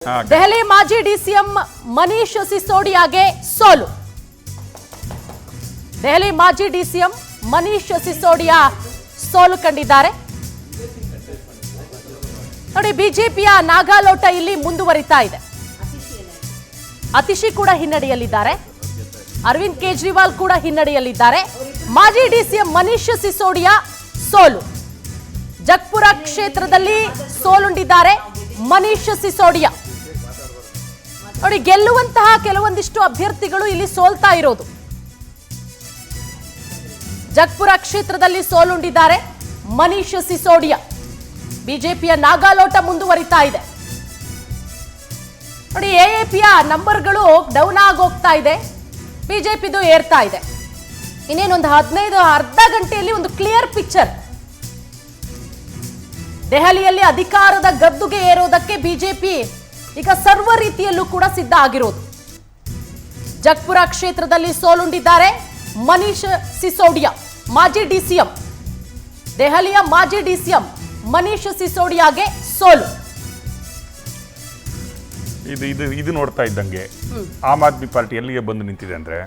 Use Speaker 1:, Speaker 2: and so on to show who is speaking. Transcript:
Speaker 1: ದೆಹಲಿ ಮಾಜಿ ಡಿಸಿಎಂ ಮನೀಶ್ ಸಿಸೋಡಿಯಾಗೆ ಸೋಲು. ದೆಹಲಿ ಮಾಜಿ ಡಿಸಿಎಂ ಮನೀಶ್ ಸಿಸೋಡಿಯಾ ಸೋಲು ಕಂಡಿದ್ದಾರೆ. ನೋಡಿ, ಬಿಜೆಪಿಯ ನಾಗಾಲೋಟ ಇಲ್ಲಿ ಮುಂದುವರಿತಾ ಇದೆ. ಅತಿಶಿ ಕೂಡ ಹಿನ್ನಡೆಯಲ್ಲಿದ್ದಾರೆ. ಅರವಿಂದ್ ಕೇಜ್ರಿವಾಲ್ ಕೂಡ ಹಿನ್ನಡೆಯಲ್ಲಿದ್ದಾರೆ. ಮಾಜಿ ಡಿಸಿಎಂ ಮನೀಶ್ ಸಿಸೋಡಿಯಾ ಸೋಲು. ಜಗ್ಪುರ ಕ್ಷೇತ್ರದಲ್ಲಿ ಸೋಲುಂಡಿದ್ದಾರೆ ಮನೀಶ್ ಸಿಸೋಡಿಯಾ. ನೋಡಿ, ಗೆಲ್ಲುವಂತಹ ಕೆಲವೊಂದಿಷ್ಟು ಅಭ್ಯರ್ಥಿಗಳು ಇಲ್ಲಿ ಸೋಲ್ತಾ ಇರೋದು. ಜಗ್ಪುರ ಕ್ಷೇತ್ರದಲ್ಲಿ ಸೋಲುಂಡಿದ್ದಾರೆ ಮನೀಶ್ ಸಿಸೋಡಿಯಾ. ಬಿಜೆಪಿಯ ನಾಗಾಲೋಟ ಮುಂದುವರಿತಾ ಇದೆ. ನೋಡಿ, ಎಎಪಿಯ ನಂಬರ್ಗಳು ಡೌನ್ ಆಗೋಗ್ತಾ ಇದೆ, ಬಿಜೆಪಿದು ಏರ್ತಾ ಇದೆ. ಇನ್ನೇನೊಂದು ಅರ್ಧ ಗಂಟೆಯಲ್ಲಿ ಒಂದು ಕ್ಲಿಯರ್ ಪಿಕ್ಚರ್. ದೆಹಲಿಯಲ್ಲಿ ಅಧಿಕಾರದ ಗದ್ದುಗೆ ಏರೋದಕ್ಕೆ ಬಿಜೆಪಿ ಈಗ ಸರ್ವ ರೀತಿಯಲ್ಲೂ ಕೂಡ ಸಿದ್ಧ ಆಗಿರೋದು. ಜಗ್ಪುರ ಕ್ಷೇತ್ರದಲ್ಲಿ ಸೋಲುಂಡಿದ್ದಾರೆ ಮನೀಶ್ ಸಿಸೋಡಿಯಾ, ಮಾಜಿ ಡಿಸಿಎಂ. ದೆಹಲಿಯ ಮಾಜಿ ಡಿಸಿಎಂ ಮನೀಶ್ ಸಿಸೋಡಿಯಾಗೆ ಸೋಲು.
Speaker 2: ಇದು ನೋಡ್ತಾ ಇದ್ದಂಗೆ ಆಮ್ ಆದ್ಮಿ ಪಾರ್ಟಿ ಎಲ್ಲಿಗೆ ಬಂದು ನಿಂತಿದೆ ಅಂದ್ರೆ